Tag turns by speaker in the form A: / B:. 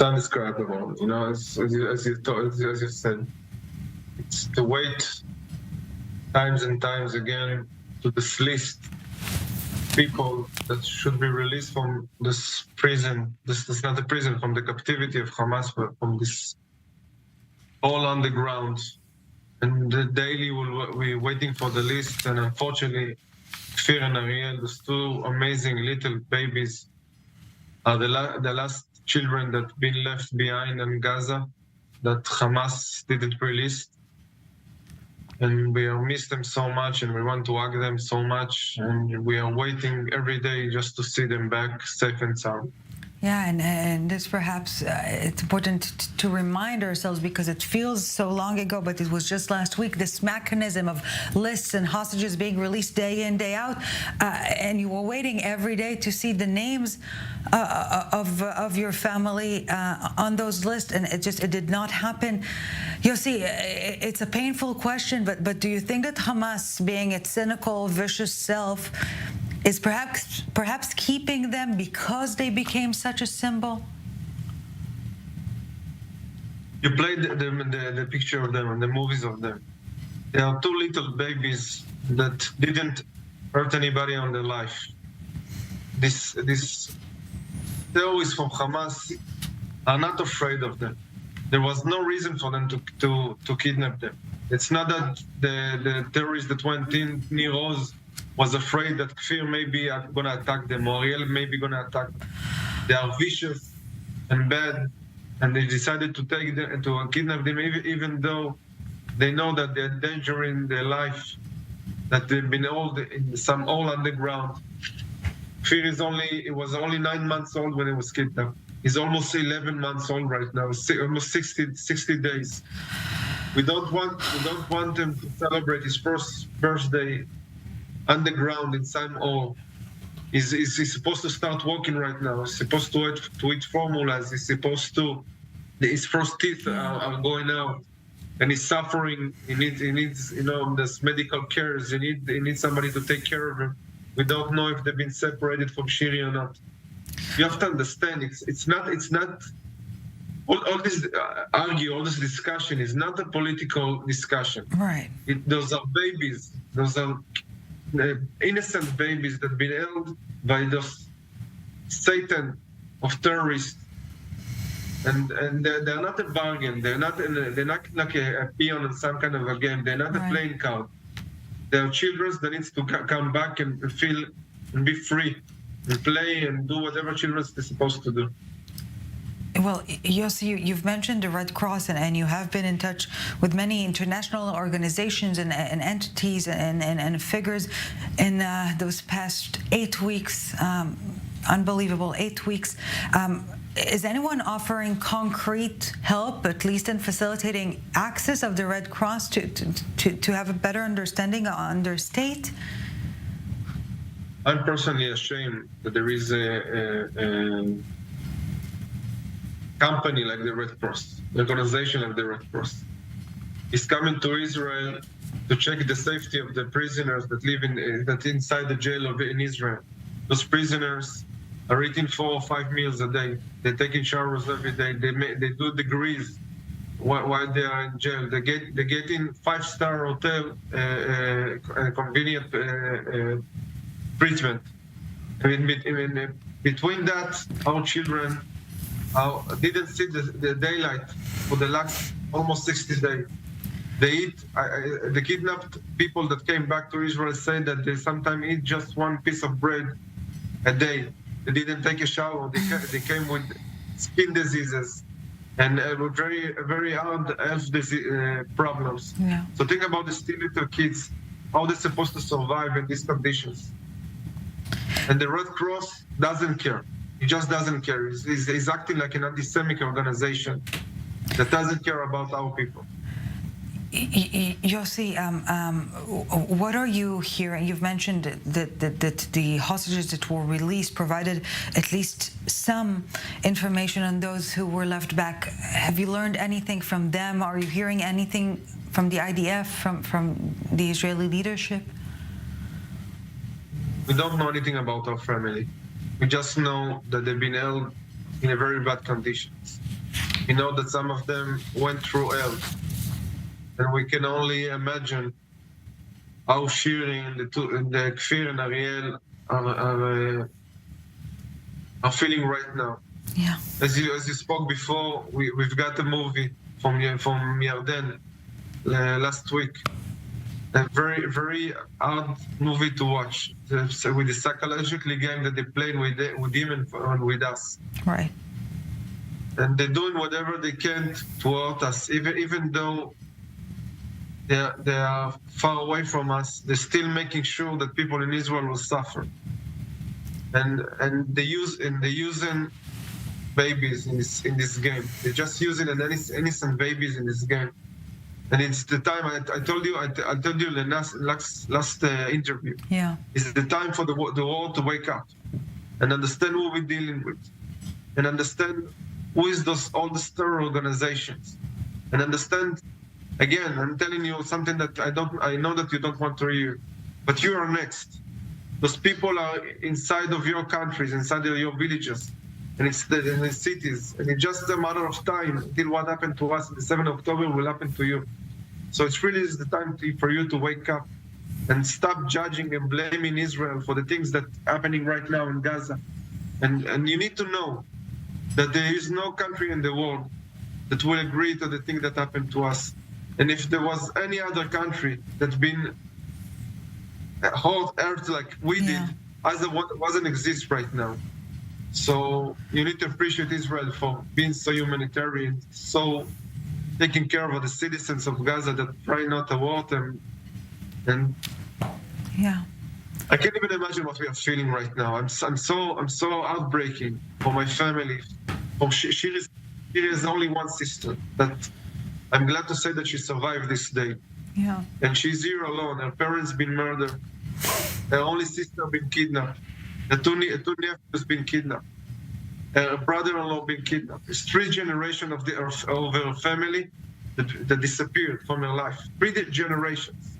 A: indescribable. As you said, it's to wait times and times again to this list people that should be released from this prison. This is not a prison, from the captivity of Hamas, but from this all underground. And daily we're waiting for the list. And unfortunately, Kfir and Ariel, those two amazing little babies, are the last children that been left behind in Gaza that Hamas didn't release. And we miss them so much, and we want to hug them so much, and we are waiting every day just to see them back safe and sound.
B: Yeah, and this perhaps it's important to remind ourselves, because it feels so long ago, but it was just last week, this mechanism of lists and hostages being released day in, day out, and you were waiting every day to see the names of your family on those lists, and it did not happen. Yossi, it's a painful question, but do you think that Hamas, being its cynical, vicious self, is perhaps keeping them because they became such a symbol?
A: You played the picture of them and the movies of them. They are two little babies that didn't hurt anybody on their life. This terrorists from Hamas are not afraid of them. There was no reason for them to kidnap them. It's not that the terrorists that went in near Oz was afraid that Kfir may be going to attack them, or Ariel may be going to attack them. They are vicious and bad, and they decided to take them, to kidnap them, even though they know that they're endangering their life, that they've been all underground. Kfir was only 9 months old when he was kidnapped. He's almost 11 months old right now, almost 60 days. We don't want him to celebrate his first birthday underground in Sam O. He's supposed to start walking right now. He's supposed to eat formulas. His first teeth are going out, and he's suffering. He needs this medical care. He needs somebody to take care of him. We don't know if they've been separated from Shiri or not. You have to understand, it's not all this all this discussion is not a political discussion.
B: Right.
A: Those are babies. Those are innocent babies that have been held by those Satan of terrorists, and they're not a bargain. They're not like a peon in some kind of a game. They're not a playing card. They're children that needs to come back and feel and be free and play and do whatever children are supposed to do.
B: Well, Yossi, you've mentioned the Red Cross, and you have been in touch with many international organizations and entities and figures in those past 8 weeks. Unbelievable 8 weeks. Is anyone offering concrete help, at least in facilitating access of the Red Cross to have a better understanding on their state?
A: I'm personally ashamed that there is a company like the Red Cross, an organization like the Red Cross, is coming to Israel to check the safety of the prisoners that live inside the jail in Israel. Those prisoners are eating 4 or 5 meals a day. They're taking showers every day. They do degrees while they are in jail. They get in 5-star hotel convenient treatment. Between that, our children didn't see the daylight for the last almost 60 days. They eat. The kidnapped people that came back to Israel say that they sometimes eat just one piece of bread a day. They didn't take a shower. They came with skin diseases and very hard health problems.
B: Yeah.
A: So think about the still little kids, how they're supposed to survive in these conditions. And the Red Cross doesn't care. He just doesn't care. He's acting like an anti-Semitic organization that doesn't care about our people.
B: Yossi, what are you hearing? You've mentioned that the hostages that were released provided at least some information on those who were left back. Have you learned anything from them? Are you hearing anything from the IDF, from the Israeli leadership?
A: We don't know anything about our family. We just know that they've been held in a very bad conditions. We know that some of them went through hell, and we can only imagine how Shiri and the Kfir and Ariel are feeling right now.
B: Yeah.
A: As you spoke before, we've got a movie from Yarden last week. A very, very hard movie to watch. With the psychological game that they played with him and with us.
B: Right.
A: And they're doing whatever they can to hurt us, even though they are far away from us. They're still making sure that people in Israel will suffer. And they're using babies in this game. They're just using innocent babies in this game. And it's the time I told you in the last interview.
B: Yeah.
A: It's the time for the world to wake up and understand who we're dealing with, and understand who is all these terror organizations, and understand. Again, I'm telling you something that I know that you don't want to hear, but you are next. Those people are inside of your countries, inside of your villages, and in the cities, and it's just a matter of time until what happened to us on the 7th of October will happen to you. So it's really the time for you to wake up and stop judging and blaming Israel for the things that are happening right now in Gaza. And you need to know that there is no country in the world that will agree to the thing that happened to us. And if there was any other country that's been hurt like we did, wasn't exist right now. So you need to appreciate Israel for being so humanitarian, so taking care of the citizens of Gaza that try not to hurt them. And
B: yeah,
A: I can't even imagine what we are feeling right now. I'm so heartbreaking for my family. She has only one sister that I'm glad to say that she survived this day.
B: Yeah.
A: And she's here alone. Her parents been murdered. Her only sister been kidnapped. Her two nephews been kidnapped. Her brother-in-law been kidnapped. It's 3 generations of her family that disappeared from her life. 3 generations.